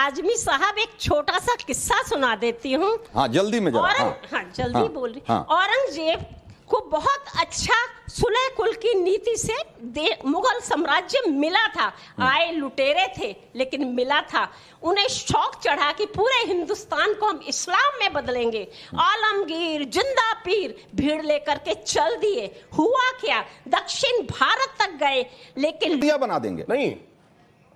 आजमी साहब एक छोटा सा किस्सा सुना देती हूँ। हाँ जल्दी में जरा। हाँ जल्दी बोल रही। औरंगजेब को बहुत अच्छा सुलह कुल की नीति से मुगल साम्राज्य मिला था। आए लुटेरे थे लेकिन मिला था। उन्हें शौक चढ़ा कि पूरे हिंदुस्तान को हम इस्लाम में बदलेंगे। आलमगीर जिंदा पीर भीड़ लेकर के चल दिए। हुआ क्या, दक्षिण भारत तक गए लेकिन बना देंगे नहीं।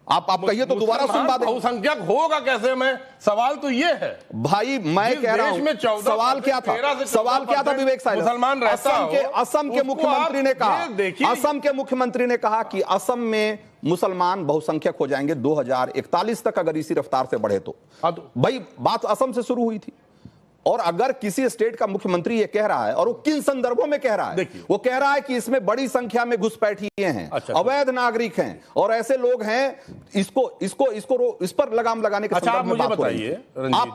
आप कहिए तो दोबारा सुनवा दें। बहुसंख्यक होगा कैसे? मैं सवाल तो ये है भाई, मैं कह रहा हूं सवाल क्या था? सवाल क्या था विवेक साहब? मुसलमान असम के मुख्यमंत्री ने कहा, असम के मुख्यमंत्री ने कहा कि असम में मुसलमान बहुसंख्यक हो जाएंगे 2041 तक अगर इसी रफ्तार से बढ़े तो। भाई बात असम से शुरू हुई थी। और अगर किसी स्टेट का मुख्यमंत्री ये कह रहा है, और वो किन संदर्भों में कह रहा है? वो कह रहा है कि इसमें बड़ी संख्या में घुसपैठिए हैं, अवैध नागरिक हैं और ऐसे लोग हैं, इस पर लगाम लगाने के संदर्भ में बात हो रही है।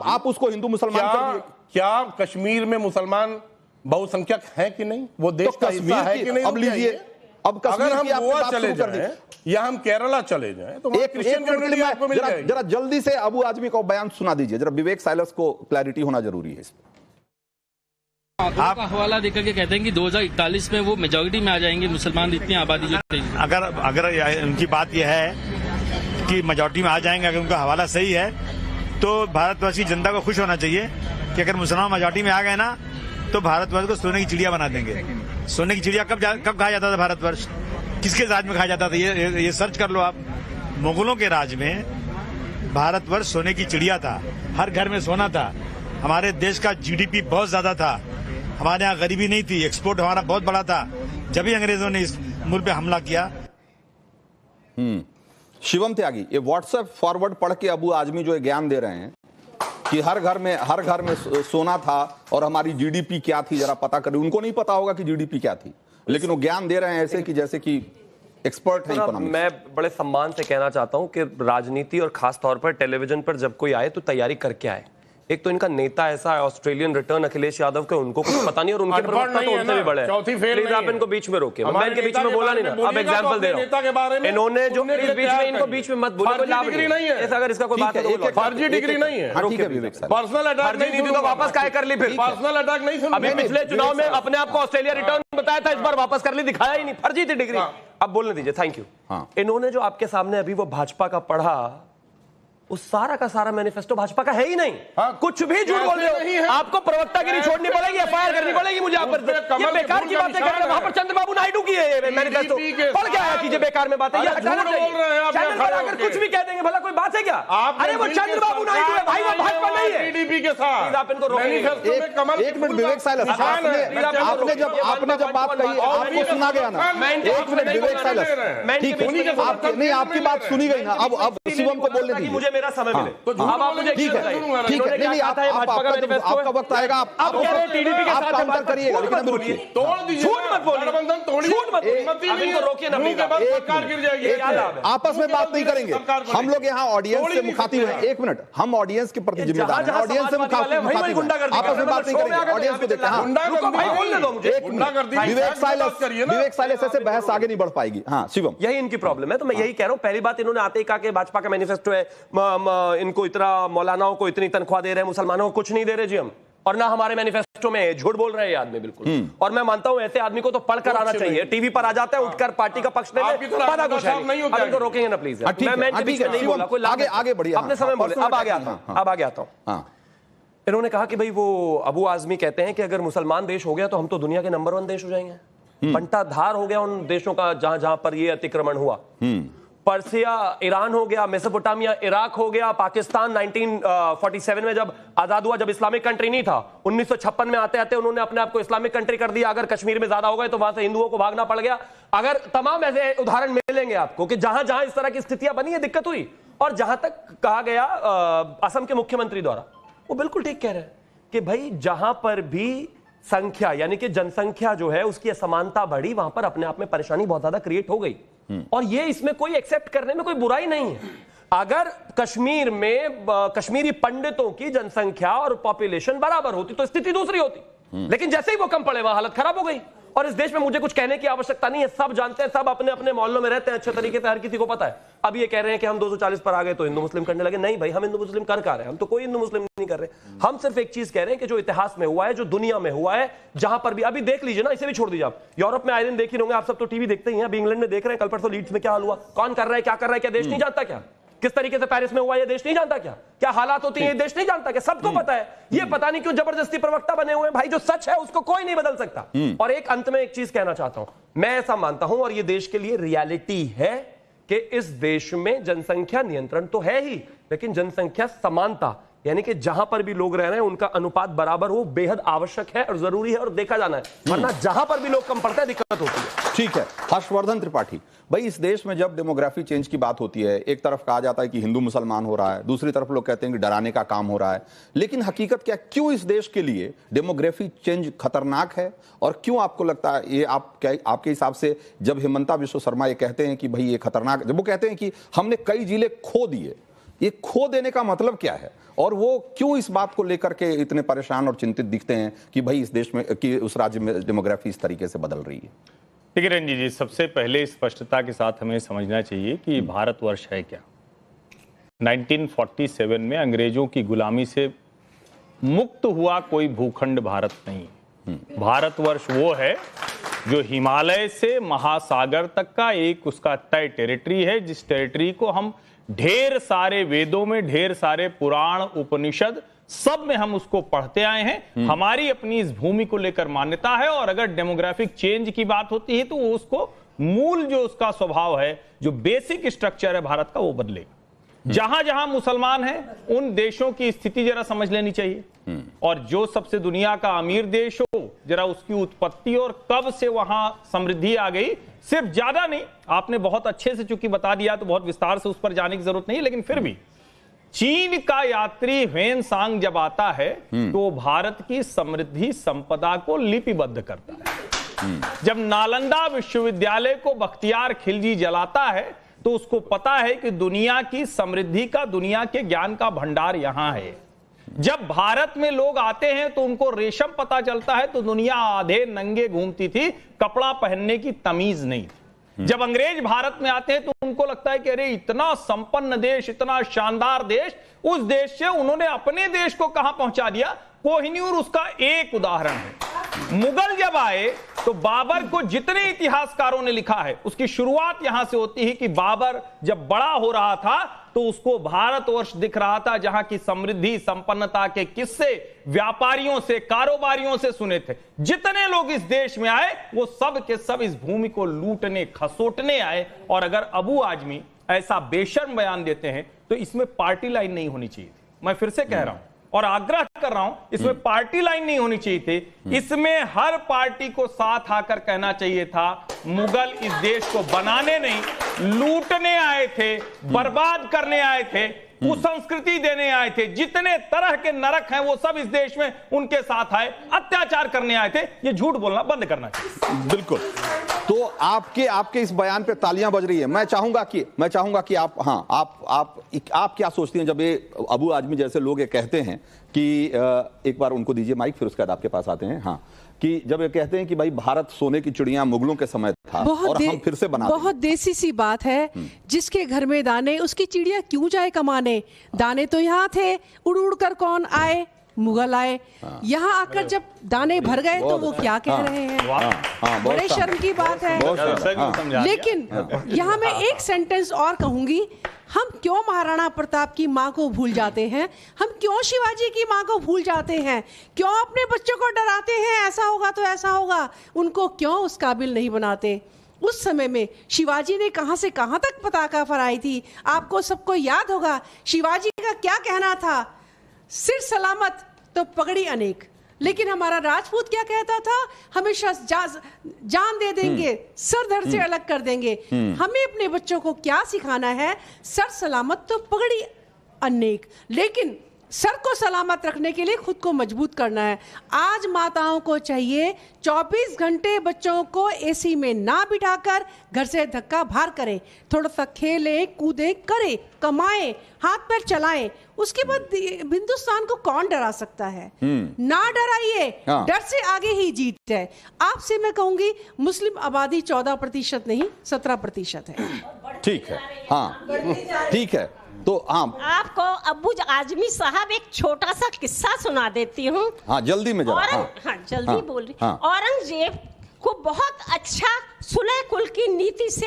आप उसको हिंदू मुसलमान कर दिए। क्या कश्मीर में मुसलमान बहुसंख्यक हैं कि नहीं? वो देश का हिस्सा है कि नहीं? अब लीजिए, अब अगर हम गोवा चले जाएं या हम केरला चले जाएं तो क्रिश्चियन कम्युनिटी आपको मिल जाएगी। जरा जल्दी से अबू आजमी का बयान सुना दीजिए जरा। विवेक साइलस को क्लैरिटी होना जरूरी है इसमें। आप हवाला देकर के कहते हैं कि 2041 में वो मेजॉरिटी में आ जाएंगे मुसलमान, इतनी आबादी जो अगर उनकी बात यह है कि मेजॉरिटी में आ जाएंगे, अगर उनका हवाला सही है तो भारतवर्ष की जनता को खुश होना चाहिए कि अगर मुसलमान मेजॉरिटी में आ गए ना तो भारतवर्ष को सोने की चिड़िया बना देंगे। सोने की चिड़िया कब कहा जाता था भारतवर्ष? किसके राज में कहा जाता था? ये सर्च कर लो आप। मुगलों के राज में भारतवर्ष सोने की चिड़िया था, हर घर में सोना था, हमारे देश का जीडीपी बहुत ज्यादा था, हमारे यहाँ गरीबी नहीं थी, एक्सपोर्ट हमारा बहुत बड़ा था। जब भी अंग्रेजों ने इस मुल्क पे हमला किया। शिवम त्यागी, ये व्हाट्सएप फॉरवर्ड पढ़ के अबू आजमी जो ज्ञान दे रहे हैं कि हर घर में सोना था और हमारी जीडीपी क्या थी जरा पता करें। उनको नहीं पता होगा कि जीडीपी क्या थी, लेकिन वो ज्ञान दे रहे हैं ऐसे कि जैसे कि एक्सपर्ट है इकोनॉमिक्स। मैं बड़े सम्मान से कहना चाहता हूं कि राजनीति और खास तौर पर टेलीविजन पर जब कोई आए तो तैयारी करके आए। एक तो इनका नेता ऐसा है ऑस्ट्रेलियन रिटर्न अखिलेश यादव के, उनको कुछ पता नहीं और उनके प्रवक्ता तो उनसे भी बड़े हैं। प्लीज आप इनको बीच में रोके। मैं इनके बीच में बोला नहीं ना, अब एग्जांपल दे रहा हूं। इन्होंने जो बीच में इनको बीच में मत बोले, कोई लाभ नहीं है। ऐसा अगर इसका कोई बात है, फर्जी डिग्री नहीं है, पर्सनल अटैक नहीं थी तो वापस काहे कर ली फिर? पर्सनल अटैक नहीं सुन। अभी पिछले चुनाव में अपने आप को ऑस्ट्रेलिया रिटर्न बताया था, इस बार वापस कर ली, दिखाया ही नहीं, फर्जी थी डिग्री। अब बोलने दीजिए, थैंक यू। इन्होंने जो आपके सामने अभी वो भाजपा का पढ़ा, उस सारा का सारा मैनिफेस्टो भाजपा का है ही नहीं। कुछ भी झूठ बोल रहे हो। आपको प्रवक्तागिरी छोड़नी पड़ेगी, एफआईआर करनी पड़ेगी मुझे। आप ये बेकार की बातें कर रहे हैं। वहां पर चंद्रबाबू नायडू की है मैनिफेस्टो, पढ़ के आया कीजिए। बेकार में बातें चैनल पर आकर कुछ भी कह देंगे, भला कोई बात है क्या? अरे वो चंद्रबाबू नायडू है भाई, वो भाजपा नहीं है। टीडीपी के साथ आप इनको रोकिए। एक मिनट विवेक साइलस, आपने जब बात कही आपको सुना गया ना। एक मिनट विवेक साइलस, ठीक है, नहीं आपकी बात सुनी गई ना। अब शिवम को बोलने दीजिए, मुझे मेरा समय मिले। अब आप मुझे ठीक है, नहीं आपका वक्त आएगा, आप टीडीपी के साथ काउंटर करिएगा, लेकिन अभी रुकिए। तोड़ दीजिए, झूठ मत बोलिए, झूठ मत बोलिए। अब इनको रोकिए ना, सरकार गिर जाएगी। आपस में बात नहीं करेंगे हम लोग। यहाँ ऑडियंस से मुखातिब हैं। एक मिनट, हम ऑडियंस के प्रति जिम्मेदार हैं। ऑडियंस से मुखातिब हैं, आपस में बात नहीं करेंगे। ऑडियंस को देखते हैं। विवेक साइलस ऐसे बहस आगे नहीं बढ़ पाएगी। हाँ शिवम, यही इनकी प्रॉब्लम है। तो मैं यही कह रहा हूं, पहली बात इन्होंने आते ही कहा कि भाजपा का मैनिफेस्टो है, इनको इतना मौलानाओं को इतनी तनख्वाह दे रहे हैं, मुसलमानों को कुछ नहीं दे रहे जी हम, और ना हमारे मैनिफेस्टो में। झूठ बोल रहे हैं ये आदमी बिल्कुल। और मैं मानता हूं ऐसे आदमी को तो पढ़कर आना चाहिए। टीवी पर आ जाता है, उठकर पार्टी का पक्ष ले ले, पता कुछ नहीं। अब इनको रोकेंगे ना प्लीज। मैं बीच में नहीं बोला, कोई आगे बढ़िए, अपने समय बोले। अब आगे आता हूं। इन्होंने कहा कि भाई वो अबू आजमी कहते हैं कि अगर मुसलमान देश हो गया तो हम तो दुनिया के नंबर 1 देश हो जाएंगे। बंटाधार हो गया उन देशों का जहां जहां पर ये अतिक्रमण हुआ। पर्सिया ईरान हो गया, मेसोपोटामिया इराक हो गया, पाकिस्तान 1947 में जब आजाद हुआ, जब इस्लामिक कंट्री नहीं था, 1956 में आते आते उन्होंने अपने आप को इस्लामिक कंट्री कर दिया। अगर कश्मीर में ज्यादा हो गए तो वहां से हिंदुओं को भागना पड़ गया। अगर तमाम ऐसे उदाहरण मिलेंगे आपको कि जहां जहां इस तरह की स्थितियां बनी है, दिक्कत हुई। और जहां तक कहा गया असम के मुख्यमंत्री द्वारा, वो बिल्कुल ठीक कह रहे हैं कि भाई जहां पर भी संख्या यानी कि जनसंख्या जो है उसकी असमानता बढ़ी, वहां पर अपने आप में परेशानी बहुत ज्यादा क्रिएट हो गई। और ये इसमें कोई एक्सेप्ट करने में कोई बुराई नहीं है। अगर कश्मीर में कश्मीरी पंडितों की जनसंख्या और पॉपुलेशन बराबर होती तो स्थिति दूसरी होती। लेकिन जैसे ही वो कम पड़े वहां हालत खराब हो गई। और इस देश में मुझे कुछ कहने की आवश्यकता नहीं है, सब जानते हैं, सब अपने अपने मोहल्लों में रहते हैं अच्छे तरीके से, हर किसी को पता है। अब ये कह रहे हैं कि हम 240 पर आ गए तो हिंदू मुस्लिम करने लगे। नहीं भाई, हम हिंदू मुस्लिम कर रहे हैं, हम तो कोई हिंदू मुस्लिम नहीं कर रहे। हम सिर्फ एक चीज कह रहे हैं कि जो इतिहास में हुआ है, जो दुनिया में हुआ है, जहां पर भी अभी देख लीजिए ना, इसे भी छोड़ दीजिए आप, यूरोप में आए दिन देख ही होंगे आप सब, तो टीवी देखते ही हैं। अभी इंग्लैंड में देख रहे हैं, कल परसों लीड्स में क्या हाल हुआ, कौन कर रहा है, क्या कर रहा है, क्या देश नहीं जानता क्या? किस तरीके से पेरिस में हुआ ये देश नहीं जानता क्या? क्या हालात होती है ये देश नहीं जानता क्या? सबको पता है। ये पता नहीं क्यों जबरदस्ती प्रवक्ता बने हुए हैं। भाई जो सच है उसको कोई नहीं बदल सकता। और एक अंत में एक चीज कहना चाहता हूं, मैं ऐसा मानता हूं और ये देश के लिए रियलिटी है कि इस देश में जनसंख्या नियंत्रण तो है ही, लेकिन जनसंख्या समानता, यानी कि जहां पर भी लोग रह रहे हैं उनका अनुपात बराबर हो, बेहद आवश्यक है और जरूरी है और देखा जाना है, वरना जहां पर भी लोग कम पड़ते हैं दिक्कत होती है। ठीक है, हर्षवर्धन त्रिपाठी भाई, इस देश में जब डेमोग्राफी चेंज की बात होती है, एक तरफ कहा जाता है कि हिंदू मुसलमान हो रहा है, दूसरी तरफ लोग कहते हैं कि डराने का काम हो रहा है, लेकिन हकीकत क्या, क्यों इस देश के लिए डेमोग्राफी चेंज खतरनाक है? और क्यों आपको लगता है ये, आपके हिसाब से जब हेमंता विश्व शर्मा ये कहते हैं कि भाई ये खतरनाक, जब वो कहते हैं कि हमने कई जिले खो दिए, ये खो देने का मतलब क्या है? और वो क्यों इस बात को लेकर के इतने परेशान और चिंतित दिखते हैं कि भाई इस देश में, कि उस राज्य में डेमोग्राफी इस तरीके से बदल रही है? देखिए रंजीत जी, सबसे पहले स्पष्टता के साथ हमें समझना चाहिए कि भारतवर्ष है क्या। 1947 में अंग्रेजों की गुलामी से मुक्त हुआ कोई भूखंड भारत नहीं है। भारतवर्ष वो है जो हिमालय से महासागर तक का एक उसका तय टेरिटरी है, जिस टेरिटरी को हम ढेर सारे वेदों में, ढेर सारे पुराण, उपनिषद, सब में हम उसको पढ़ते आए हैं। हमारी अपनी इस भूमि को लेकर मान्यता है, और अगर डेमोग्राफिक चेंज की बात होती है तो उसको मूल जो उसका स्वभाव है, जो बेसिक स्ट्रक्चर है भारत का, वो बदलेगा। जहां जहां मुसलमान हैं उन देशों की स्थिति जरा समझ लेनी चाहिए, और जो सबसे दुनिया का अमीर देश हो, जरा उसकी उत्पत्ति और कब से वहां समृद्धि आ गई, सिर्फ ज्यादा नहीं, आपने बहुत अच्छे से चूंकि बता दिया तो बहुत विस्तार से उस पर जाने की जरूरत नहीं, लेकिन फिर भी चीन का यात्री ह्वेन सांग जब आता है तो भारत की समृद्धि संपदा को लिपिबद्ध करता है। जब नालंदा विश्वविद्यालय को बख्तियार खिलजी जलाता है तो उसको पता है कि दुनिया की समृद्धि का, दुनिया के ज्ञान का भंडार यहां है। जब भारत में लोग आते हैं तो उनको रेशम पता चलता है तो दुनिया आधे नंगे घूमती थी, कपड़ा पहनने की तमीज नहीं थी। जब अंग्रेज भारत में आते हैं तो उनको लगता है कि अरे इतना संपन्न देश, इतना शानदार देश, उस देश से उन्होंने अपने देश को कहां पहुंचा दिया। कोहिनूर उसका एक उदाहरण है। मुगल जब आए तो बाबर को जितने इतिहासकारों ने लिखा है उसकी शुरुआत यहां से होती है कि बाबर जब बड़ा हो रहा था तो उसको भारतवर्ष दिख रहा था, जहां की समृद्धि संपन्नता के किस्से व्यापारियों से, कारोबारियों से सुने थे। जितने लोग इस देश में आए वो सब के सब इस भूमि को लूटने, खसोटने आए। और अगर अबू आजमी ऐसा बेशर्म बयान देते हैं तो इसमें पार्टी लाइन नहीं होनी चाहिए थी। मैं फिर से कह रहा हूं और आग्रह कर रहा हूं, इसमें पार्टी लाइन नहीं होनी चाहिए थी। इसमें हर पार्टी को साथ आकर कहना चाहिए था, मुगल इस देश को बनाने नहीं, लूटने आए थे, बर्बाद करने आए थे, कुसंस्कृति देने आए थे। जितने तरह के नरक हैं वो सब इस देश में उनके साथ आए, अत्याचार करने आए थे। ये झूठ बोलना बंद करना चाहिए। बिल्कुल। तो आपके इस बयान पे तालियां बज रही है। मैं चाहूंगा कि आप क्या सोचती हैं जब ये अबू आजमी जैसे लोग ये कहते हैं कि एक बार उनको दीजिए माइक, फिर उसके बाद आपके पास आते हैं। हाँ, कि जब ये कहते हैं कि भाई भारत सोने की चिड़िया मुगलों के समय था और हम फिर से बना, बहुत देसी सी बात है। जिसके घर में दाने उसकी चिड़िया क्यों जाए कमाने? दाने तो यहाँ थे, उड़ उड़ कर कौन आए? मुगल आए। यहाँ आकर जब दाने भर गए तो वो क्या कह रहे हैं? बड़े शर्म की बात है। लेकिन यहाँ मैं एक सेंटेंस और कहूंगी, हम क्यों महाराणा प्रताप की माँ को भूल जाते हैं? हम क्यों शिवाजी की माँ को भूल जाते हैं? क्यों अपने बच्चों को डराते हैं, ऐसा होगा तो ऐसा होगा? उनको क्यों उस काबिल नहीं बनाते? उस समय में शिवाजी ने कहां से कहां तक पताका फहराई थी, आपको सबको याद होगा। शिवाजी का क्या कहना था? सिर सलामत तो पगड़ी अनेक। लेकिन हमारा राजपूत क्या कहता था? हमेशा जान दे देंगे, सर धड़ से अलग कर देंगे। हमें अपने बच्चों को क्या सिखाना है? सर सलामत तो पगड़ी अनेक। लेकिन सर को सलामत रखने के लिए खुद को मजबूत करना है। आज माताओं को चाहिए 24 घंटे बच्चों को एसी में ना बिठाकर घर से धक्का बाहर करें, थोड़ा सा खेलें कूदें करें, कमाएं, हाथ पैर चलाएं। उसके बाद हिंदुस्तान को कौन डरा सकता है? ना डराइए, डर से आगे ही जीत है। आपसे मैं कहूंगी मुस्लिम आबादी 14% नहीं 17% है। ठीक है, हाँ ठीक है। तो हाँ, आपको अब्बू आजमी साहब एक छोटा सा किस्सा सुना देती हूँ। हाँ जल्दी में जरा। हाँ जल्दी बोल रही। औरंगजेब को बहुत अच्छा सुलह कुल की नीति से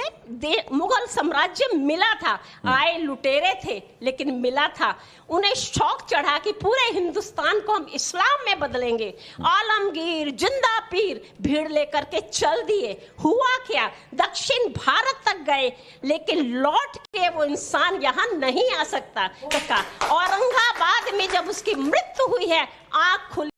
मुगल साम्राज्य मिला था। आए लुटेरे थे लेकिन मिला था। उन्हें शौक चढ़ा कि पूरे हिंदुस्तान को हम इस्लाम में बदलेंगे। आलमगीर जिंदा पीर भीड़ लेकर के चल दिए। हुआ क्या, दक्षिण भारत तक गए लेकिन लौट के वो इंसान यहाँ नहीं आ सकता। औरंगाबाद में जब उसकी मृत्यु हुई है, आंख खुली